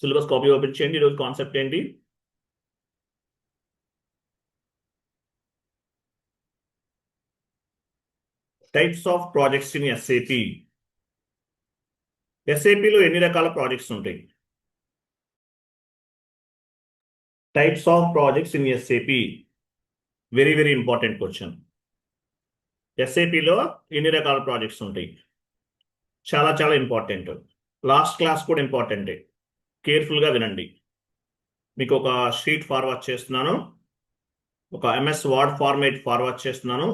Syllabus copy open చేయండి. ఈరోజు concept ఏంటి? Types of projects in SAP. ఎస్ఏపిలో ఎన్ని రకాల ప్రాజెక్ట్స్ ఉంటాయి? Types of projects in SAP, very very important question. ఎస్ఏపిలో ఎన్ని రకాల ప్రాజెక్ట్స్ ఉంటాయి? చాలా చాలా ఇంపార్టెంట్. లాస్ట్ క్లాస్ కూడా ఇంపార్టెంటే. కేర్ఫుల్గా వినండి. మీకు ఒక షీట్ ఫార్వర్డ్ చేస్తున్నాను, ఒక ఎంఎస్ వర్డ్ ఫార్మేట్ ఫార్వర్డ్ చేస్తున్నాను.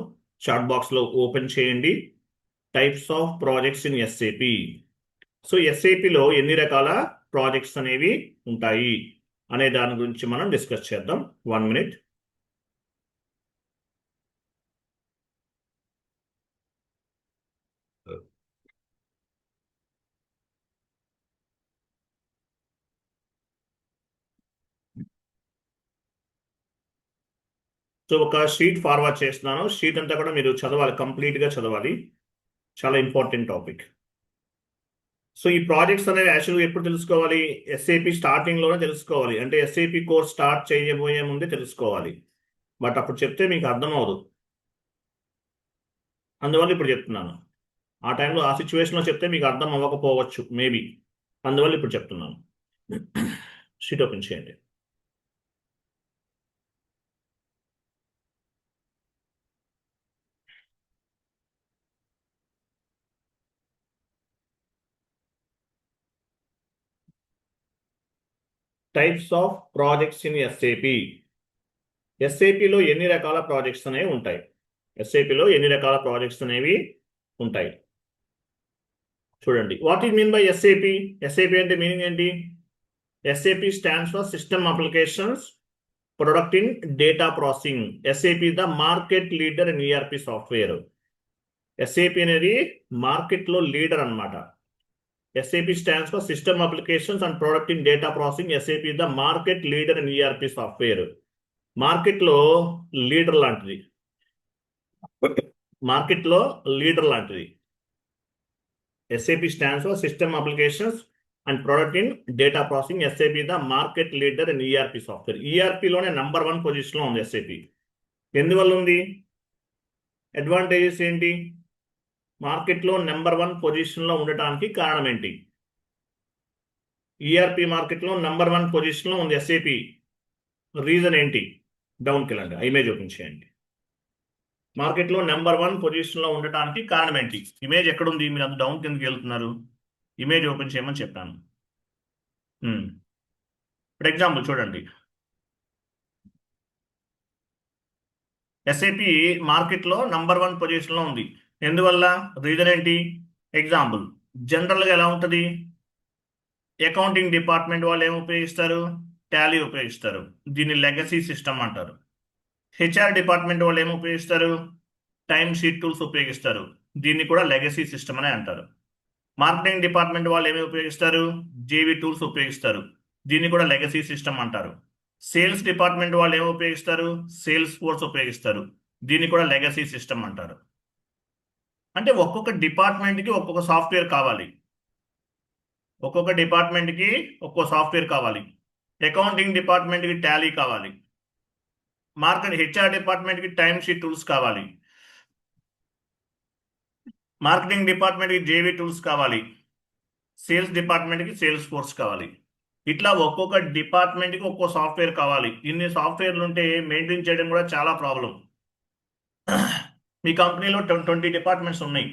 చాట్ బాక్స్లో ఓపెన్ చేయండి. Types of projects in SAP. So ఎస్ఏపిలో ఎన్ని రకాల ప్రాజెక్ట్స్ అనేవి ఉంటాయి అనే దాని గురించి మనం డిస్కస్ చేద్దాం. 1 minute. సో ఒక షీట్ ఫార్వర్డ్ చేస్తున్నాను. షీట్ అంతా కూడా మీరు చదవాలి, కంప్లీట్గా చదవాలి. చాలా ఇంపార్టెంట్ టాపిక్. సో ఈ ప్రాజెక్ట్స్ అనేవి యాక్చువల్గా ఎప్పుడు తెలుసుకోవాలి? ఎస్ఏపి స్టార్టింగ్లోనే తెలుసుకోవాలి. అంటే ఎస్ఏపి కోర్స్ స్టార్ట్ చేయబోయే ముందే తెలుసుకోవాలి. బట్ అప్పుడు చెప్తే మీకు అర్థం అవ్వదు, అందువల్ల ఇప్పుడు చెప్తున్నాను. ఆ టైంలో ఆ సిచ్యువేషన్లో చెప్తే మీకు అర్థం అవ్వకపోవచ్చు మేబీ, అందువల్ల ఇప్పుడు చెప్తున్నాను. షీట్ ఓపెన్ చేయండి. Types of projects in SAP. ఎస్ఏపిలో ఎన్ని రకాల ప్రాజెక్ట్స్ అనేవి ఉంటాయి? ఎస్ఏపిలో ఎన్ని రకాల ప్రాజెక్ట్స్ అనేవి ఉంటాయి చూడండి. What is mean by SAP? SAP అంటే మీనింగ్ ఏంటి? SAP stands for system applications product in data processing. SAP the market leader in ERP software. SAP అనేది మార్కెట్లో లీడర్ అన్నమాట. SAP stands for System Applications and Product in Data Processing. SAP is the market leader in ERP software. మార్కెట్లో leader లాంటిది. మార్కెట్లో leader లాంటిది. SAP stands for System Applications and Product in Data Processing. SAP is the market leader in ERP software. ERPలోనే number 1 పొజిషన్లో ఉంది SAP. ఎందువల్ల ఉంది? Advantages ఏంటి? మార్కెట్లో నెంబర్ 1 పొజిషన్లో ఉండటానికి కారణం ఏంటి? ఈఆర్పి మార్కెట్లో నంబర్ 1 పొజిషన్లో ఉంది ఎస్ఏపి. రీజన్ ఏంటి? డౌన్కి వెళ్ళండి, ఇమేజ్ ఓపెన్ చేయండి. మార్కెట్లో నెంబర్ 1 పొజిషన్లో ఉండటానికి కారణం ఏంటి? ఇమేజ్ ఎక్కడుంది? మీరు అంత డౌన్ కిందకి వెళ్తున్నారు. ఇమేజ్ ఓపెన్ చేయమని చెప్పాను. ఫర్ ఎగ్జాంపుల్ చూడండి, ఎస్ఏపి మార్కెట్లో నంబర్ 1 పొజిషన్లో ఉంది. ఎందువల్ల? రీజన్ ఏంటి? ఎగ్జాంపుల్ జనరల్గా ఎలా ఉంటుంది? అకౌంటింగ్ డిపార్ట్మెంట్ వాళ్ళు ఏమి ఉపయోగిస్తారు? టాలీ ఉపయోగిస్తారు. దీన్ని లెగసీ సిస్టమ్ అంటారు. హెచ్ఆర్ డిపార్ట్మెంట్ వాళ్ళు ఏమి ఉపయోగిస్తారు? టైమ్ షీట్ టూల్స్ ఉపయోగిస్తారు. దీన్ని కూడా లెగసీ సిస్టమ్ అనే అంటారు. మార్కెటింగ్ డిపార్ట్మెంట్ వాళ్ళు ఏమి ఉపయోగిస్తారు? జేవి టూల్స్ ఉపయోగిస్తారు. దీన్ని కూడా లెగసీ సిస్టమ్ అంటారు. సేల్స్ డిపార్ట్మెంట్ వాళ్ళు ఏమి ఉపయోగిస్తారు? సేల్స్ ఫోర్స్ ఉపయోగిస్తారు. దీన్ని కూడా లెగసీ సిస్టమ్ అంటారు. అంటే ఒక్కొక్క డిపార్ట్మెంట్కి ఒక్కొక్క సాఫ్ట్వేర్ కావాలి. ఒక్కొక్క డిపార్ట్మెంట్కి ఒక్కో సాఫ్ట్వేర్ కావాలి. అకౌంటింగ్ డిపార్ట్మెంట్కి టాలీ కావాలి. హెచ్ఆర్ డిపార్ట్మెంట్కి టైమ్ షీట్ టూల్స్ కావాలి. మార్కెటింగ్ డిపార్ట్మెంట్కి జేవీ టూల్స్ కావాలి. సేల్స్ డిపార్ట్మెంట్కి సేల్స్ ఫోర్స్ కావాలి. ఇట్లా ఒక్కొక్క డిపార్ట్మెంట్కి ఒక్కో సాఫ్ట్వేర్ కావాలి. ఇన్ని సాఫ్ట్వేర్లు ఉంటే మెయింటైన్ చేయడం కూడా చాలా ప్రాబ్లం. మీ కంపెనీలో 20 డిపార్ట్మెంట్స్ ఉన్నాయి,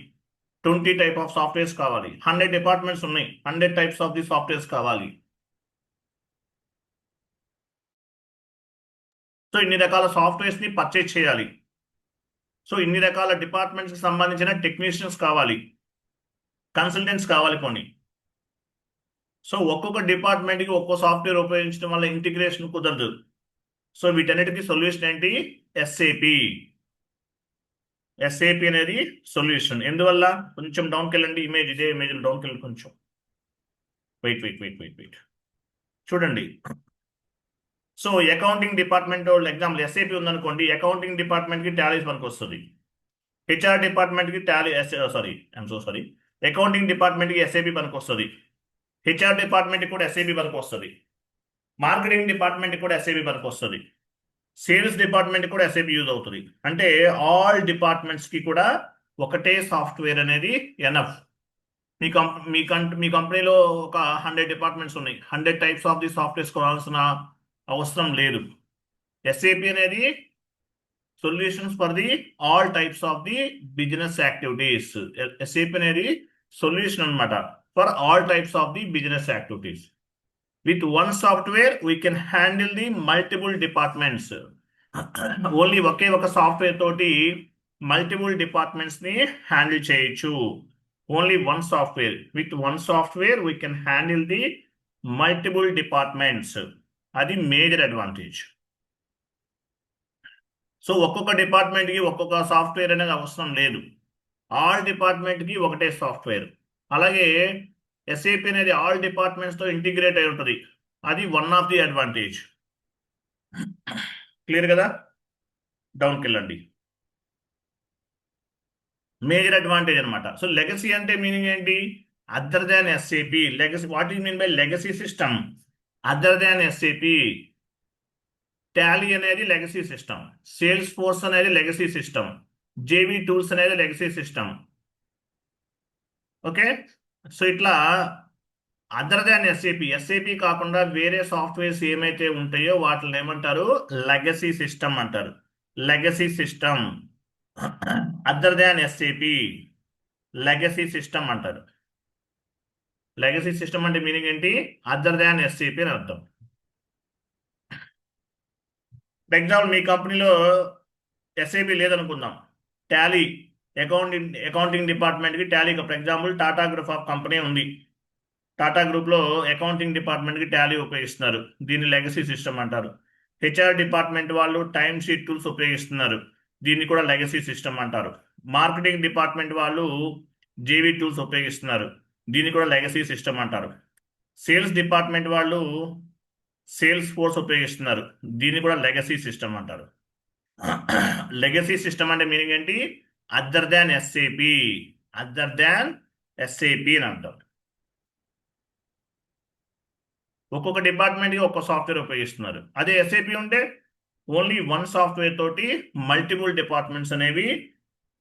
20 టైప్ ఆఫ్ సాఫ్ట్వేర్స్ కావాలి. 100 డిపార్ట్మెంట్స్ ఉన్నాయి, 100 టైప్స్ ఆఫ్ ది సాఫ్ట్వేర్స్ కావాలి. సో ఇన్ని రకాల సాఫ్ట్వేర్స్ని పర్చేజ్ చేయాలి. సో ఇన్ని రకాల డిపార్ట్మెంట్స్కి సంబంధించిన టెక్నీషియన్స్ కావాలి, కన్సల్టెంట్స్ కావాలి కొన్ని. సో ఒక్కొక్క డిపార్ట్మెంట్కి ఒక్కో సాఫ్ట్వేర్ ఉపయోగించడం వల్ల ఇంటిగ్రేషన్ కుదరదు. సో వీటన్నిటికీ సొల్యూషన్ ఏంటి? ఎస్ఏపి. ఎస్ఏపి అనేది సొల్యూషన్. ఎందువల్ల? కొంచెం డౌన్కి వెళ్ళండి, ఇమేజ్ ఇదే ఇమేజ్ డౌన్కి వెళ్ళి కొంచెం వెయిట్ చూడండి. సో అకౌంటింగ్ డిపార్ట్మెంట్ వాళ్ళు ఎగ్జాంపుల్ ఎస్ఏపి ఉందనుకోండి, అకౌంటింగ్ డిపార్ట్మెంట్కి టాలీ పనికి వస్తుంది. హెచ్ఆర్ డిపార్ట్మెంట్కి టాలీ అకౌంటింగ్ డిపార్ట్మెంట్కి ఎస్ఏపి పనికి వస్తుంది. హెచ్ఆర్ డిపార్ట్మెంట్ కూడా ఎస్ఏపి వరకు వస్తుంది, మార్కెటింగ్ డిపార్ట్మెంట్ కూడా ఎస్ఏపి వరకు వస్తుంది, సేల్స్ డిపార్ట్మెంట్ కూడా ఎస్ఏపి యూజ్ అవుతుంది. అంటే ఆల్ డిపార్ట్మెంట్స్కి కూడా ఒకటే సాఫ్ట్వేర్ అనేది ఎనఫ్. మీ కంపెనీలో ఒక 100 డిపార్ట్మెంట్స్ ఉన్నాయి, 100 టైప్స్ ఆఫ్ ది సాఫ్ట్వేర్స్ కొనాల్సిన అవసరం లేదు. ఎస్ఏపి అనేది solutions for the all types of the business activities. SAP అనేది సొల్యూషన్ అనమాట for all types of the business activities. With one software we can handle the multiple departments. Only ఒకే ఒక software తోటి multiple departments ని handle చేయొచ్చు. Only one software, with one software we can handle the multiple departments. అది major advantage. So ఒక్కొక్క డిపార్ట్మెంట్కి ఒక్కొక్క software అనేది అవసరం లేదు, ఆల్ డిపార్ట్మెంట్కి ఒకటే సాఫ్ట్వేర్. అలాగే ఎస్ఏపి అనేది ఆల్ డిపార్ట్మెంట్స్తో ఇంటిగ్రేట్ అయి ఉంటుంది, అది one of the advantage. Clear కదా? డౌన్కి వెళ్ళండి. మేజర్ అడ్వాంటేజ్ అనమాట. సో లెగసీ అంటే మీనింగ్ ఏంటి? Other than SAP. Legacy, what is mean by legacy system? Other than SAP. Tally అనేది లెగసీ సిస్టమ్, సేల్స్ ఫోర్స్ అనేది లెగసీ సిస్టమ్, జేవీ టూల్స్ అనేది legacy system. Okay, so ఇట్లా other than SAP, SAP కాకుండా వేరే softwares ఏమైతే ఉంటాయో వాటిని ఏమంటారు? లెగసీ సిస్టమ్ అంటారు. Legacy system, other than SAP, legacy system అంటారు. లెగసీ సిస్టమ్ అంటే మీనింగ్ ఏంటి? అదర్ దాన్ ఎస్ఏపి అని అర్థం. ఫర్ ఎగ్జాంపుల్ మీ కంపెనీలో ఎస్ఏపి లేదనుకుందాం, టాలీ అకౌంటింగ్ డిపార్ట్మెంట్కి Tally. For example Tata group of company ఉంది, టాటా గ్రూప్లో అకౌంటింగ్ డిపార్ట్మెంట్కి టాలీ ఉపయోగిస్తున్నారు, దీన్ని లెగసీ సిస్టమ్ అంటారు. హెచ్ఆర్ డిపార్ట్మెంట్ వాళ్ళు టైమ్ షీట్ టూల్స్ ఉపయోగిస్తున్నారు, దీన్ని కూడా లెగసీ సిస్టమ్ అంటారు. మార్కెటింగ్ డిపార్ట్మెంట్ వాళ్ళు జేవీ టూల్స్ ఉపయోగిస్తున్నారు, దీన్ని కూడా లెగసీ సిస్టమ్ అంటారు. సేల్స్ డిపార్ట్మెంట్ వాళ్ళు సేల్స్ ఫోర్స్ ఉపయోగిస్తున్నారు, దీన్ని కూడా లెగసీ సిస్టమ్ అంటారు. లెగసీ సిస్టమ్ అంటే మీనింగ్ ఏంటి? Other than SAP, other than SAP అని అంటారు. ఒక్కొక్క డిపార్ట్మెంట్కి ఒక్కొక్క సాఫ్ట్వేర్ ఉపయోగిస్తున్నారు. అదే ఎస్ఏపి ఉంటే ఓన్లీ వన్ సాఫ్ట్వేర్ తోటి మల్టిపుల్ డిపార్ట్మెంట్స్ అనేవి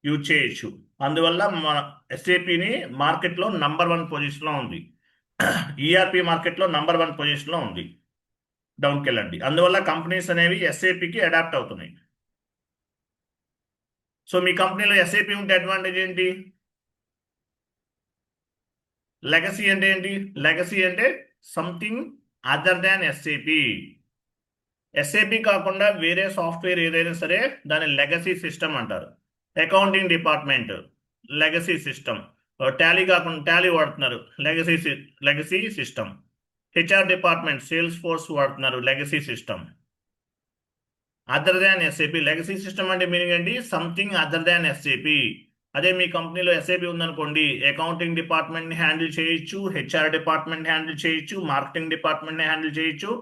యూజ్ చేయొచ్చు. అందువల్ల మన ఎస్ఏపిని మార్కెట్లో నంబర్ 1 పొజిషన్లో ఉంది, ఈఆర్పి మార్కెట్లో నంబర్ 1 పొజిషన్లో ఉంది. డౌన్కి వెళ్ళండి. అందువల్ల కంపెనీస్ అనేవి ఎస్ఏపికి అడాప్ట్ అవుతున్నాయి. సో మీ కంపెనీలో ఎస్ఏపి ఉంటే అడ్వాంటేజ్ ఏంటి? లెగసీ అంటే ఏంటి? లెగసీ అంటే something other than SAP. SAP కాకుండా వేరే సాఫ్ట్వేర్ ఏదైనా సరే దాన్ని లెగసీ సిస్టమ్ అంటారు. Accounting department legacy system, Tally కాకుండా టాలీ వాడుతున్నారు, legacy system. HR department Salesforce వాడుతున్నారు, legacy system. Other than SAP, legacy system అంటే మీనింగ్ ఏంటి? Something other than SAP. అదే మీ కంపెనీలో ఎస్ఏపి ఉందనుకోండి, అకౌంటింగ్ డిపార్ట్మెంట్ని హ్యాండిల్ చేయొచ్చు, హెచ్ఆర్ డిపార్ట్మెంట్ని హ్యాండిల్ చేయొచ్చు, మార్కెటింగ్ డిపార్ట్మెంట్ని హ్యాండిల్ చేయొచ్చు,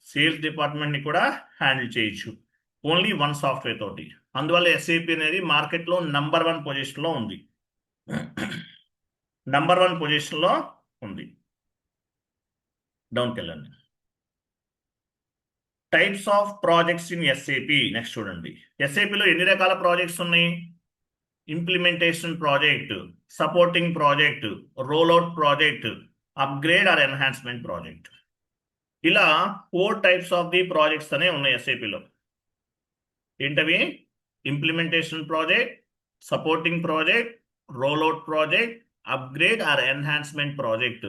సేల్స్ డిపార్ట్మెంట్ని కూడా హ్యాండిల్ చేయొచ్చు, ఓన్లీ వన్ సాఫ్ట్వేర్ తోటి. అందువల్ల ఎస్ఏపి అనేది మార్కెట్లో నంబర్ 1 పొజిషన్లో ఉంది, నంబర్ 1 పొజిషన్లో ఉంది. డౌన్కి వెళ్ళండి. Types of projects in SAP. Next చూడండి, ఎస్ఏపిలో ఎన్ని రకాల ప్రాజెక్ట్స్ ఉన్నాయి? Implementation project, supporting project, rollout project, upgrade or enhancement project. ఇలా 4 టైప్స్ ఆఫ్ ది ప్రాజెక్ట్స్ అనే ఉన్నాయి ఎస్ఏపిలో. ఏంటవి? Implementation project, supporting project, rollout project, upgrade or enhancement project.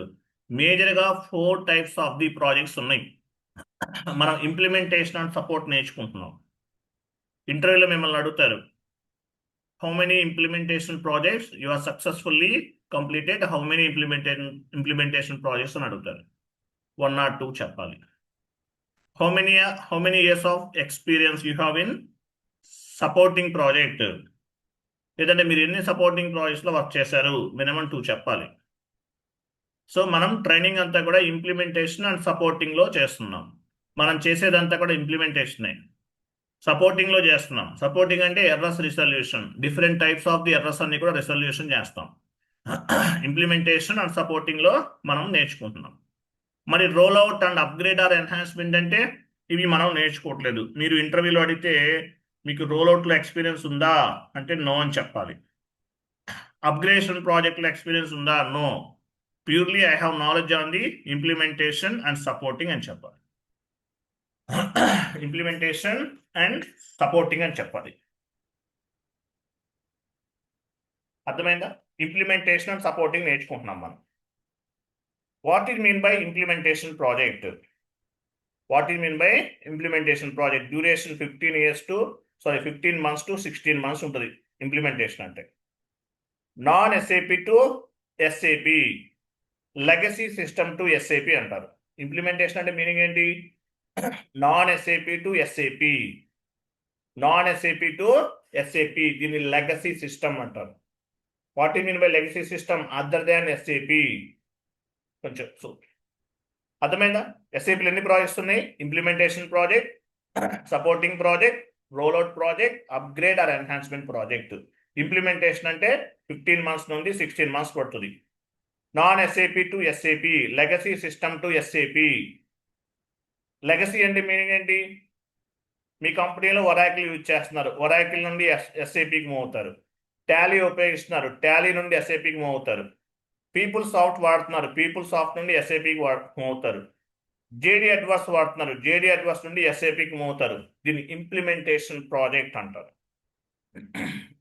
మేజర్గా 4 టైప్స్ ఆఫ్ ది ప్రాజెక్ట్స్ ఉన్నాయి. మనం ఇంప్లిమెంటేషన్ అండ్ సపోర్ట్ నేర్చుకుంటున్నాం. ఇంటర్వ్యూలో మిమ్మల్ని అడుగుతారు, how many implementation projects you are successfully completed, how many implementation projects అని అడుగుతారు. 1 or 2 చెప్పాలి. How many years of experience you have in supporting project, లేదంటే మీరు ఎన్ని సపోర్టింగ్ ప్రాజెక్ట్స్లో వర్క్ చేశారు, మినిమం 2 చెప్పాలి. సో మనం ట్రైనింగ్ అంతా కూడా ఇంప్లిమెంటేషన్ అండ్ సపోర్టింగ్లో చేస్తున్నాం. మనం చేసేదంతా కూడా ఇంప్లిమెంటేషనే, సపోర్టింగ్లో చేస్తున్నాం. సపోర్టింగ్ అంటే errors resolution, different types of the errors అన్ని కూడా రిజల్యూషన్ చేస్తాం. ఇంప్లిమెంటేషన్ అండ్ సపోర్టింగ్లో మనం నేర్చుకుంటున్నాం. మరి rollout and upgrade or enhancement అంటే ఇవి మనం నేర్చుకోవట్లేదు. మీరు ఇంటర్వ్యూలో అడిగితే మీకు రోల్ అవుట్లో ఎక్స్పీరియన్స్ ఉందా అంటే నో అని చెప్పాలి. అప్గ్రేడేషన్ ప్రాజెక్ట్లో ఎక్స్పీరియన్స్ ఉందా? No. Purely I have knowledge on the implementation and supporting అని చెప్పాలి. ఇంప్లిమెంటేషన్ అండ్ సపోర్టింగ్ అని చెప్పాలి. అర్థమైందా? ఇంప్లిమెంటేషన్ అండ్ సపోర్టింగ్ నేర్చుకుంటున్నాం మనం. What is mean by implementation project? What is mean by implementation project? Duration 15 months to 16 months ఉంటుంది implementation అంటే. Non SAP to SAP, legacy system to SAP అంటారు. Implementation అంటే meaning ఏంటి? Non SAP to SAP, non SAP to SAP, దీన్ని legacy system అంటారు. What is mean by legacy system? Other than SAP. కొంచెం అర్థమైందా? ఎస్ఏపీలు ఎన్ని ప్రాజెక్ట్స్ ఉన్నాయి? Implementation project, supporting project, rollout project, upgrade or enhancement project. Implementation అంటే 15 months నుండి 16 months పడుతుంది. Non SAP to SAP, legacy system to SAP. Legacy అంటే meaning ఏంటి? మీ కంపెనీలో ఒరాకిల్ యూజ్ చేస్తున్నారు, ఒరాకిల్ నుండి ఎస్ఏపికి మూవ్ అవుతారు. టాలీ ఉపయోగిస్తున్నారు, టాలీ నుండి ఎస్ఏపికి మూవ్ అవుతారు. పీపుల్ సాఫ్ట్ వాడుతున్నారు, పీపుల్ సాఫ్ట్ నుండి ఎస్ఏపికి మూవ్ అవుతారు. జేడీ అడ్వర్స్ వాడుతున్నారు, జేడీ అడ్వర్స్ నుండి ఎస్ఏపికి మూవ్ అవుతారు. దీన్ని ఇంప్లిమెంటేషన్ ప్రాజెక్ట్ అంటారు.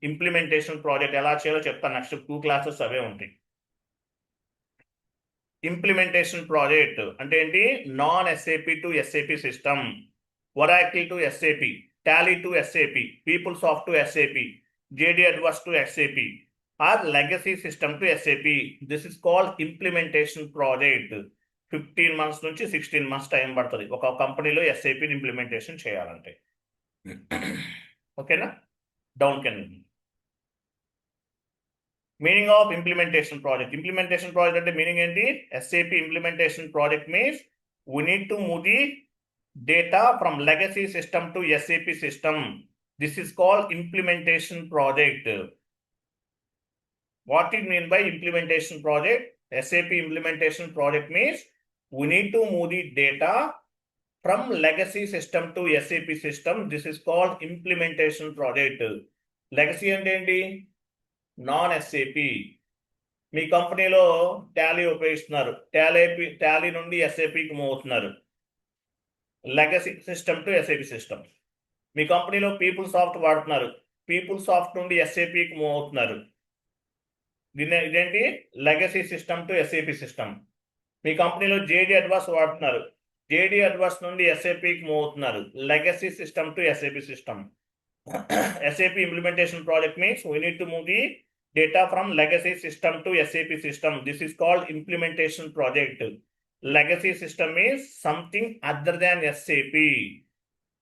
ఇంప్లిమెంటేషన్ ప్రాజెక్ట్ ఎలా చేయాలో చెప్తాను, నెక్స్ట్ 2 classes అవే ఉంటాయి. ఇంప్లిమెంటేషన్ ప్రాజెక్ట్ అంటే ఏంటి? Non SAP to SAP system, Oracle to SAP, Tally to SAP, PeopleSoft to SAP, JD Edwards to SAP or legacy system to SAP. This is called implementation project. 15 months నుంచి 16 months time పడుతుంది ఒక కంపెనీలో ఎస్ఏపిని implementation చేయాలంటే. ఓకేనా? Down can. Meaning of implementation project. Implementation project అంటే meaning ఏంటి? SAP implementation project means we need to move the data from legacy system to SAP system. This is called implementation project. What it mean by implementation project? SAP implementation project means we need to move the data from legacy system to SAP system. This is called implementation project. Legacy అంటే ఏంటి? Non SAP. మీ కంపెనీలో Tally ఉపయోగిస్తున్నారు, Tally నుండి ఎస్ఏపికి move అవుతున్నారు, legacy system to SAP system. మీ కంపెనీలో PeopleSoft వాడుతున్నారు, పీపుల్ సాఫ్ట్ నుండి ఎస్ఏపికి మూవ్ అవుతున్నారు. ఇదేంటి? Legacy system to SAP system. మీ కంపెనీలో జేడీ అడ్వర్స్ వాడుతున్నారు, జేడీ అడ్వర్స్ నుండి ఎస్ఏపికి మూవ్ అవుతున్నారు, legacy system to SAP system. SAP implementation project means we need to move the data from legacy system to SAP system. This is called implementation project. Legacy system is something other than SAP.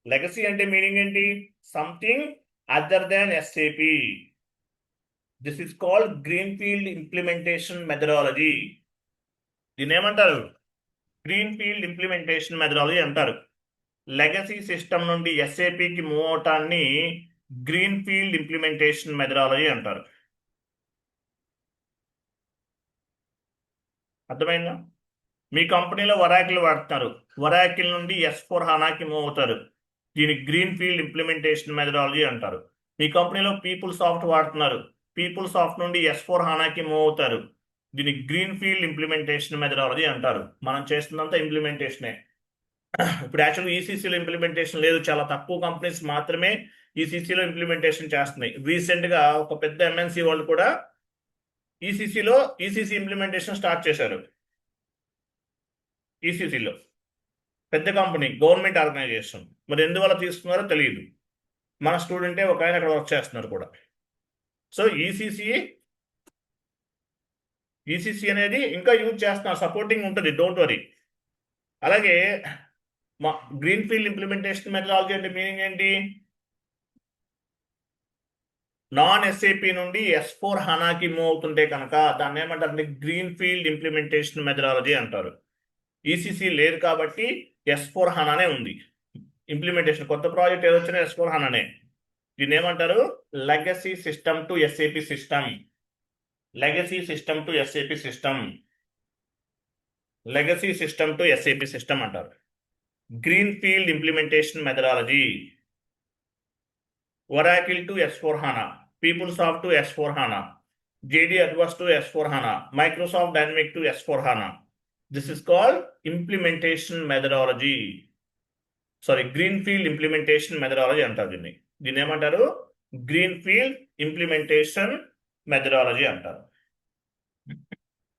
Legacy అంటే meaning ఏంటి? Something other than SAP. This is called greenfield implementation methodology. దీన్ని ఏమంటారు? Greenfield implementation methodology అంటారు. Legacy system నుండి ఎస్ఏపికి move అవటాన్ని greenfield implementation methodology అంటారు. అర్థమైందా? మీ కంపెనీలో ఒరాకిల్ వాడుతున్నారు, ఒరాకిల్ నుండి S/4HANAకి మూవ్ అవుతారు, దీని గ్రీన్ఫీల్డ్ ఇంప్లిమెంటేషన్ మెథడాలజీ అంటారు. మీ కంపెనీలో పీపుల్ సాఫ్ట్ వాడుతున్నారు, పీపుల్ సాఫ్ట్ నుండి S/4HANAకి మూవ్ అవుతారు, దీని గ్రీన్ఫీల్డ్ ఇంప్లిమెంటేషన్ మెథడాలజీ అంటారు. మనం చేస్తున్నంత ఇంప్లిమెంటేషనే. ఇప్పుడు యాక్చువల్గా ఈసీసీలో ఇంప్లిమెంటేషన్ లేదు, చాలా తక్కువ కంపెనీస్ మాత్రమే ఈసీసీలో ఇంప్లిమెంటేషన్ చేస్తున్నాయి. రీసెంట్గా ఒక పెద్ద ఎంఎన్సీ వాళ్ళు కూడా ఈసీసీ ఇంప్లిమెంటేషన్ స్టార్ట్ చేశారు. ఈసీసీలో పెద్ద కంపెనీ, గవర్నమెంట్ ఆర్గనైజేషన్. మరి ఎందువల్ల తీసుకున్నారో తెలియదు. మన స్టూడెంటే ఒక ఆయన అక్కడ వర్క్ చేస్తున్నారు కూడా. సో ఈసీసీ అనేది ఇంకా యూజ్ చేస్తున్నారు, సపోర్టింగ్ ఉంటుంది, డోంట్ వరీ. అలాగే మా గ్రీన్ఫీల్డ్ ఇంప్లిమెంటేషన్ మెథడాలజీ అంటే మీనింగ్ ఏంటి? నాన్ ఎస్ఏపి నుండి S/4HANAకి మూవ్ అవుతుంటే కనుక దాన్ని ఏమంటారు? గ్రీన్ఫీల్డ్ ఇంప్లిమెంటేషన్ మెథడాలజీ అంటారు. ఈసీసీ లేదు కాబట్టి S/4HANAనే ఉంది ఇంప్లిమెంటేషన్. కొత్త ప్రాజెక్ట్ ఏదొచ్చినా S/4HANAనే. దీన్ని ఏమంటారు? Legacy system to SAP system. Legacy system to SAP system. Legacy system to SAP system అంటారు. Greenfield implementation methodology, Oracle to S4HANA, PeopleSoft to S4HANA, JD Edwards to S4HANA, Microsoft Dynamics to S4HANA. This is called implementation methodology. Sorry, green field implementation methodology అంటారు దీన్ని. దీన్ని ఏమంటారు? Green field implementation methodology అంటారు.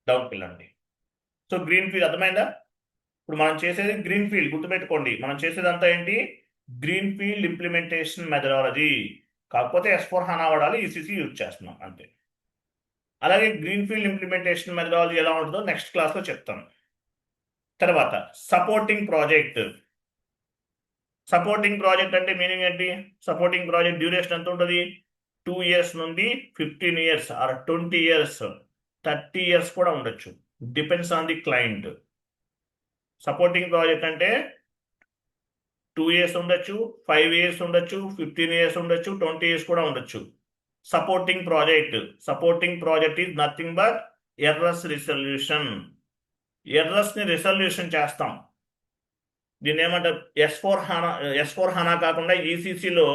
Doubt పిల్లండి. So green field అర్థమైందా? ఇప్పుడు మనం చేసేది green field, గుర్తుపెట్టుకోండి. మనం చేసేదంతా ఏంటి? Green field implementation methodology. కాకపోతే S4HANA వాడాలి, ECC యూజ్ చేస్తున్నాం అంతే. అలాగే గ్రీన్ ఫీల్డ్ ఇంప్లిమెంటేషన్ మెథడాలజీ ఎలా ఉంటుందో నెక్స్ట్ క్లాస్లో చెప్తాను. తర్వాత సపోర్టింగ్ ప్రాజెక్ట్. సపోర్టింగ్ ప్రాజెక్ట్ అంటే మీనింగ్ ఏంటి? సపోర్టింగ్ ప్రాజెక్ట్ డ్యూరేషన్ ఎంత ఉంటుంది? 2 years నుండి 15 years ఆర్ 20 years, 30 years కూడా ఉండొచ్చు. Depends on the client. Supporting project అంటే 2 years ఉండొచ్చు, 5 years ఉండొచ్చు, 15 years ఉండొచ్చు, 20 years కూడా ఉండొచ్చు. Supporting project is nothing but errors resolution. ఎర్రర్స్ని రిసల్యూషన్ చేస్తాం. దీన్ని ఏమంటారు? S4HANA కాకుండా ECCలో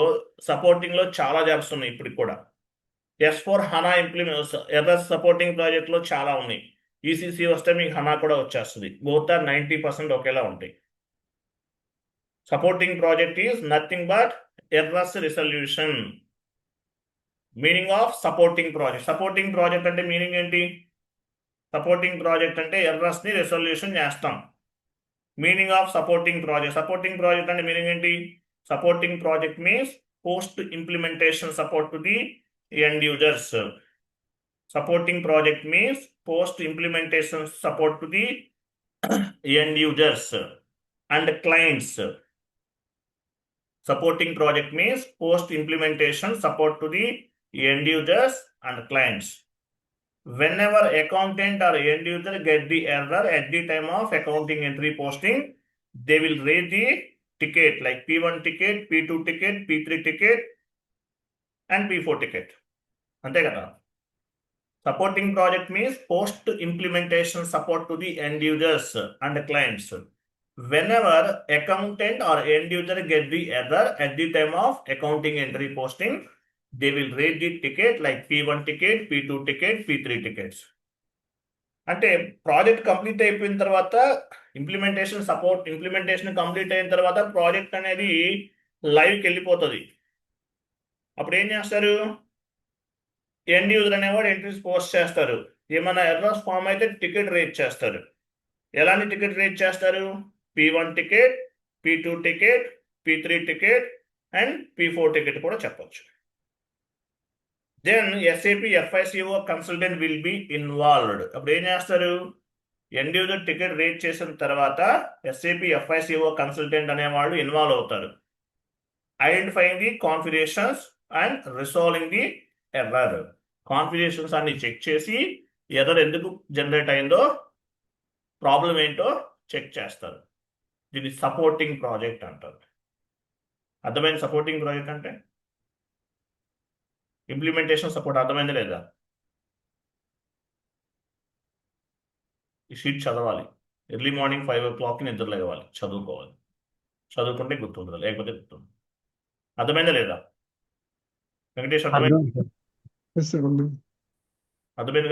సపోర్టింగ్లో చాలా జాబ్స్ ఉన్నాయి ఇప్పటికి కూడా. S4HANA ఎర్రర్స్ సపోర్టింగ్ ప్రాజెక్ట్లో చాలా ఉన్నాయి. ECC వస్తే మీకు HANA కూడా వచ్చేస్తుంది. బోత్ ఆర్ 90% ఒకేలా ఉంటాయి. Supporting project is nothing but errors resolution. Meaning of supporting project. Supporting project అంటే మీనింగ్ ఏంటి? సపోర్టింగ్ ప్రాజెక్ట్ అంటే ఎర్రర్స్ని రిసల్యూషన్ చేస్తాం. Meaning of supporting project. Supporting project అంటే మీనింగ్ ఏంటి? Supporting project means post implementation support to the end users. Supporting project means post implementation support to the end users and clients. Supporting project means post implementation support to the end users and clients. Whenever accountant or end user get the error at the time of accounting entry posting, they will raise the ticket like P1 ticket, P2 ticket, P3 ticket and P4 ticket. Ante kada. Supporting project means post implementation support to the end users and clients. Whenever accountant or end user get the error at the time of accounting entry posting, they will raise the ticket like P1 ticket, P2 ticket, P3 tickets. అంటే project complete అయిపోయిన తర్వాత implementation complete అయిన తర్వాత project అనేది లైవ్కి వెళ్ళిపోతుంది. అప్పుడు ఏం చేస్తారు? ఎండ్ యూజర్ అనేవాడు ఎంట్రీస్ పోస్ట్ చేస్తారు. ఏమైనా ఎర్రర్స్ ఫామ్ అయితే టికెట్ రేజ్ చేస్తారు. ఎలాంటి టికెట్ రేజ్ చేస్తారు? P1 ticket, P2 ticket, P3 ticket and P4 ticket కూడా చెప్పొచ్చు. Then SAP FICO consultant will be involved. అప్పుడు ఏం చేస్తారు? ఎండ్ యూజర్ టికెట్ రేజ్ చేసిన తర్వాత SAP FICO కన్సల్టెంట్ అనేవాళ్ళు ఇన్వాల్వ్ అవుతారు. Identifying the configurations and resolving the error. Configurations అన్ని చెక్ చేసి ఎర్రర్ ఎందుకు జనరేట్ అయిందో, ప్రాబ్లం ఏంటో చెక్ చేస్తారు. దీన్ని సపోర్టింగ్ ప్రాజెక్ట్ అంటారు. అర్థమైంది? సపోర్టింగ్ ప్రాజెక్ట్ అంటే ఇంప్లిమెంటేషన్ సపోర్ట్. అర్థమైంది లేదా? ఈ షీట్ చదవాలి. ఎర్లీ మార్నింగ్ 5 o'clock నిద్ర లేవాలి, చదువుకోవాలి. చదువుకుంటే గుర్తుంటుంది, లేకపోతే గుర్తుంది. అర్థమైందా లేదా వెంకటేష్? అర్థమైంది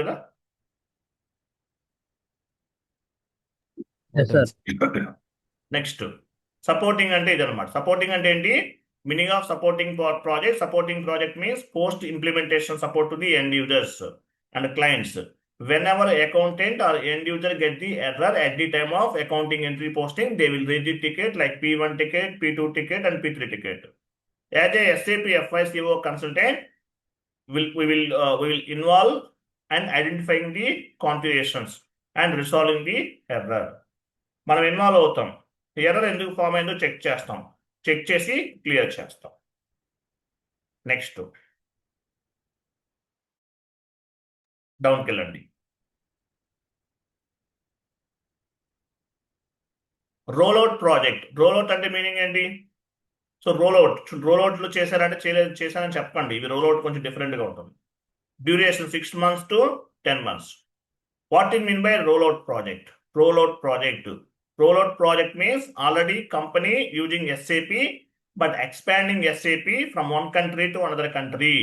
కదా? నెక్స్ట్ సపోర్టింగ్ అంటే ఇదనమాట. సపోర్టింగ్ అంటే ఏంటి? Meaning of supporting project. Supporting project means post implementation support to the end users and clients. Whenever accountant or end user get the error at the time of accounting entry posting, they will raise the ticket like P1 ticket, P2 ticket and P3 ticket. As a SAP FICO consultant, we will involve and identifying the configurations and resolving the error. మనం involve అవుతాం. Error ఎందుకు form అయిందో check చేస్తాం. Check చేసి clear చేస్తాం. Next డౌన్కి వెళ్ళండి. Rollout project. Rollout అంటే మీనింగ్ ఏంటి? సో రోల్అవుట్లు చేశారంటే చేశారని చెప్పండి. ఇవి రోల్అవుట్ కొంచెం డిఫరెంట్గా ఉంటుంది. Duration 6 months to 10 months. What is mean by rollout project? rollout project. Rollout project means already company using SAP but expanding SAP from one country to another country.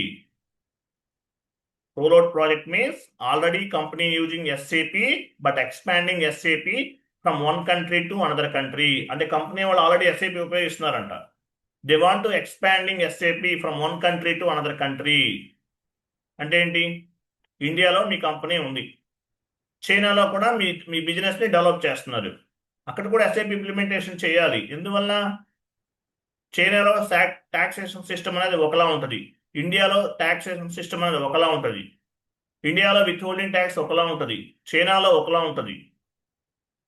Rollout project means already company using SAP but expanding SAP from one country to another country. అంటే company వాళ్ళు already SAP ఉపయోగిస్తున్నారంట. They want to expanding SAP from one country to another country. అంటే ఏంటి? ఇండియాలో మీ company ఉంది, చైనాలో కూడా మీ బిజినెస్ని డెవలప్ చేస్తున్నారు, అక్కడ కూడా SAP ఇంప్లిమెంటేషన్ చేయాలి. ఎందువల్ల? చైనాలో టాక్సేషన్ సిస్టమ్ అనేది ఒకలా ఉంటుంది, ఇండియాలో టాక్సేషన్ సిస్టమ్ అనేది ఒకలా ఉంటుంది. ఇండియాలో విత్ హోల్డింగ్ ట్యాక్స్ ఒకలా ఉంటుంది, చైనాలో ఒకలా ఉంటుంది.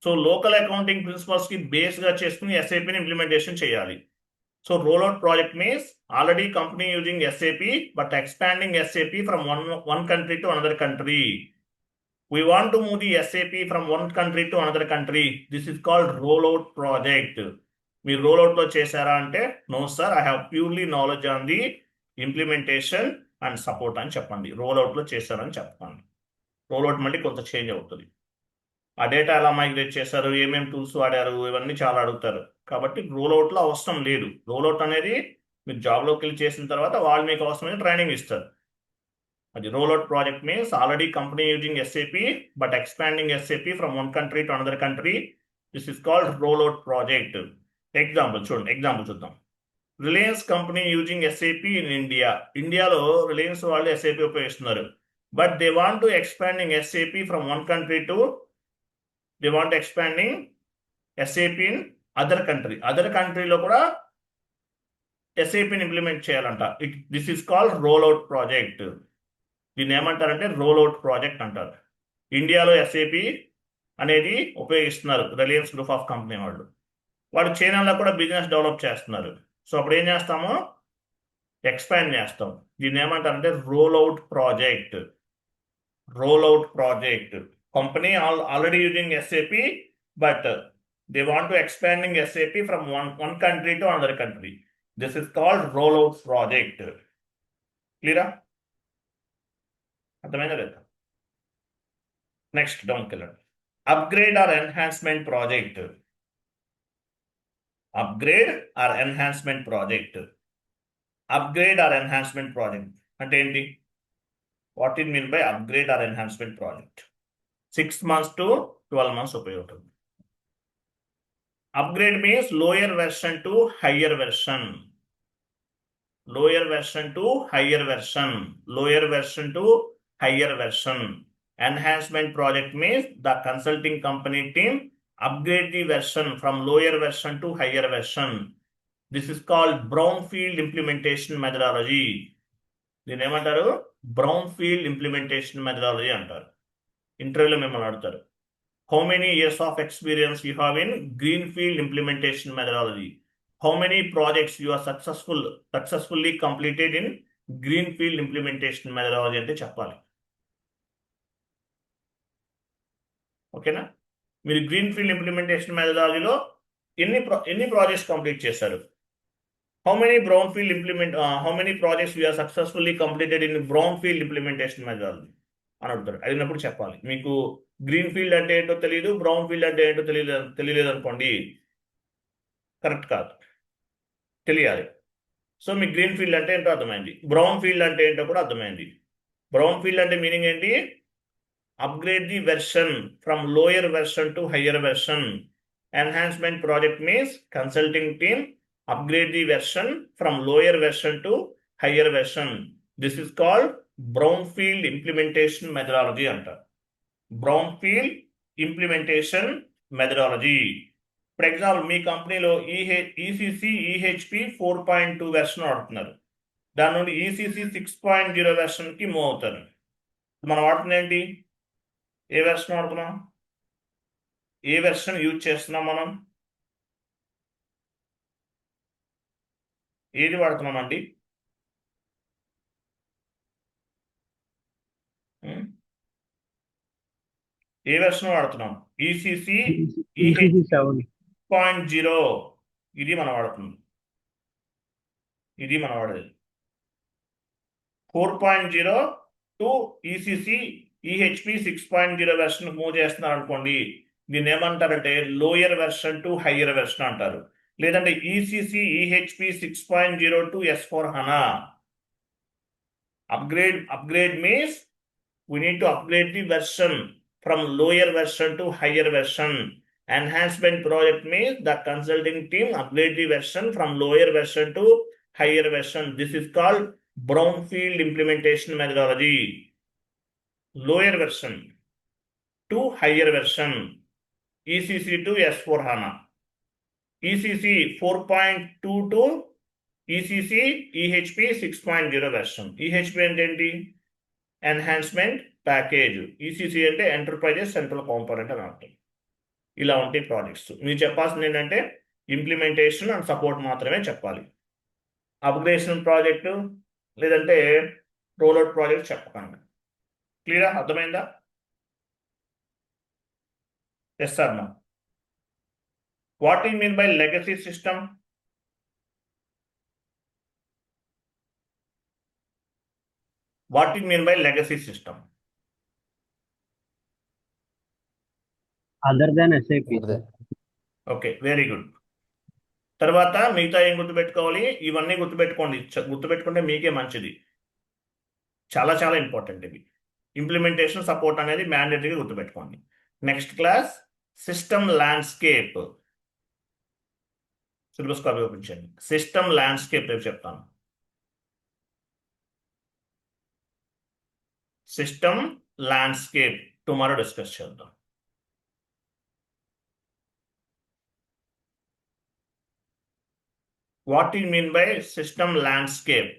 సో లోకల్ అకౌంటింగ్ ప్రిన్సిపల్స్కి బేస్గా చేసుకుని SAPని ఇంప్లిమెంటేషన్ చేయాలి. So rollout project means already company using SAP but expanding SAP from one country to another country. We want to move the SAP from one country to another country. This is called rollout project. మీరు rollout లో చేశారా అంటే no sir, I have purely knowledge on the implementation and support అని చెప్పండి. rollout లో చేశారని చెప్పండి. rollout మళ్ళీ కొంత చేంజ్ అవుతుంది. ఆ డేటా ఎలా మైగ్రేట్ చేశారు, ఏమేమి టూల్స్ వాడారు, ఇవన్నీ చాలా అడుగుతారు. కాబట్టి రోల్అవుట్లో అవసరం లేదు. రోల్అవుట్ అనేది మీరు జాబ్లోకి వెళ్ళి చేసిన తర్వాత వాళ్ళు మీకు అవసరమైన ట్రైనింగ్ ఇస్తారు. అది rollout project means already company using SAP but expanding SAP from one country to another country. This is called rollout project. Example చూద్దాం. Reliance company using SAP in India. ఇండియాలో రిలయన్స్ వాళ్ళు SAP ఉపయోగిస్తున్నారు, but they want to expanding SAP from one country to they want expanding SAP in other కంట్రీలో కూడా SAPని implement చేయాలంట. This is called rollout project. దీన్ని ఏమంటారంటే రోల్అవుట్ ప్రాజెక్ట్ అంటారు. ఇండియాలో SAP అనేది ఉపయోగిస్తున్నారు రిలయన్స్ గ్రూప్ ఆఫ్ కంపెనీ వాళ్ళు చైనాలో కూడా బిజినెస్ డెవలప్ చేస్తున్నారు. సో అప్పుడు ఏం చేస్తాము? ఎక్స్పాండ్ చేస్తాం. దీన్ని ఏమంటారంటే rollout project. Company already using SAP but they want to expanding SAP from one country to another country. This is called rollout project. Clear? అర్థమైందా లేదా? నెక్స్ట్ డౌన్కి వెళ్ళండి. Upgrade or enhancement project. అంటే ఏంటి? What it mean by upgrade or enhancement project? 6 months to 12 months ఉపయోగం. Upgrade means lower version to higher version. Enhancement project means the consulting company team upgrade the version from lower version to higher version. This is called brownfield implementation methodology. దీని ఏమంటారు? Brownfield implementation methodology అంటారు. ఇంటర్వ్యూలో మిమ్మల్ని అడుగుతారు, how many years of experience you have in greenfield implementation methodology? How many projects you are successfully completed in greenfield implementation methodology అంటే చెప్పాలి. ఓకేనా? మీరు గ్రీన్ఫీల్డ్ ఇంప్లిమెంటేషన్ మెథడాలజీలో ఎన్ని ప్రాజెక్ట్స్ కంప్లీట్ చేశారు? How many projects you are successfully completed in brownfield implementation methodology అని అడుగుతారు. అడిగినప్పుడు చెప్పాలి. మీకు గ్రీన్ ఫీల్డ్ అంటే ఏంటో తెలియదు, బ్రౌన్ ఫీల్డ్ అంటే ఏంటో తెలియలేదు అనుకోండి, కరెక్ట్ కాదు, తెలియాలి. సో మీకు గ్రీన్ ఫీల్డ్ అంటే ఏంటో అర్థమైంది, బ్రౌన్ ఫీల్డ్ అంటే ఏంటో కూడా అర్థమైంది. బ్రౌన్ ఫీల్డ్ అంటే మీనింగ్ ఏంటి? Upgrade the version from lower version to higher version. Enhancement project means consulting team upgrade the version from lower version to higher version. This is called brownfield implementation methodology అంటారు. Brownfield implementation methodology. For example మీ కంపెనీలో ECC EHP 4.2 version వాడుతున్నారు, దాని నుండి ECC 6.0 వెర్షన్కి move అవుతారు. మనం వాడుతుంది ఏంటి? ఏ వెర్షన్ వాడుతున్నాం? ఏ వెర్షన్ యూజ్ చేస్తున్నాం? మనం ఏది వాడుతున్నామండి? ఏ వెర్షన్ వాడుతున్నాం? ECC EHP 7.0. ఇది మనం వాడుతుంది, ఇది మనం వాడేది. 4.0 to ECC EHP 6.0 version move చేస్తున్నారు అనుకోండి, దీన్ని ఏమంటారంటే lower version to higher version అంటారు. లేదంటే ECC EHP 6.0 to S4 HANA. Upgrade means we need to upgrade the version from lower version to higher version. Enhancement project means the consulting team upgrade the version from lower version to higher version. This is called brownfield implementation methodology. Lower version to higher version, ECC to S4 HANA. ECC 4.2 to ECC EHP 6.0 version. EHP ఏంటి? Enhancement package. ECC అంటే enterprises central component అని అర్థం. ఇలా ఉంటాయి projects. మీరు చెప్పాల్సింది ఏంటంటే implementation and support మాత్రమే చెప్పాలి. అప్గ్రేడేషన్ ప్రాజెక్టు లేదంటే రోల్అవుట్ ప్రాజెక్ట్ చెప్పకండి. క్లియరా? అర్థమైందా? ఎస్ సార్ నా. What you mean by legacy system? What do you mean by legacy system? Other than SAP. Okay, very good. తర్వాత మిగతా ఏం గుర్తుపెట్టుకోవాలి? ఇవన్నీ గుర్తుపెట్టుకోండి. గుర్తుపెట్టుకుంటే మీకే మంచిది. చాలా చాలా ఇంపార్టెంట్ ఇవి. ఇంప్లిమెంటేషన్ సపోర్ట్ అనేది మ్యాండేటరీగా గుర్తుపెట్టుకోండి. Next class system landscape. Syllabus copy చూపించండి. సిస్టమ్ ల్యాండ్స్కేప్ రేపు చెప్తాను. సిస్టమ్ ల్యాండ్స్కేప్ టుమారో డిస్కస్ చేద్దాం. What you mean by system landscape?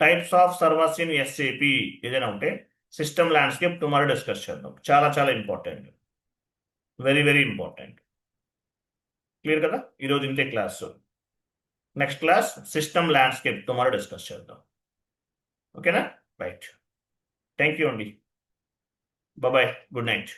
Types of servers in SAP ఏదైనా ఉంటే సిస్టమ్ ల్యాండ్స్కేప్ టుమారో డిస్కస్ చేద్దాం. చాలా చాలా important, very very important. Clear కదా? ఈరోజు ఇంతే class. Next class system landscape tomorrow discuss చేద్దాం. ఓకేనా? రైట్. థ్యాంక్ యూ అండి. బాయ్. Good night.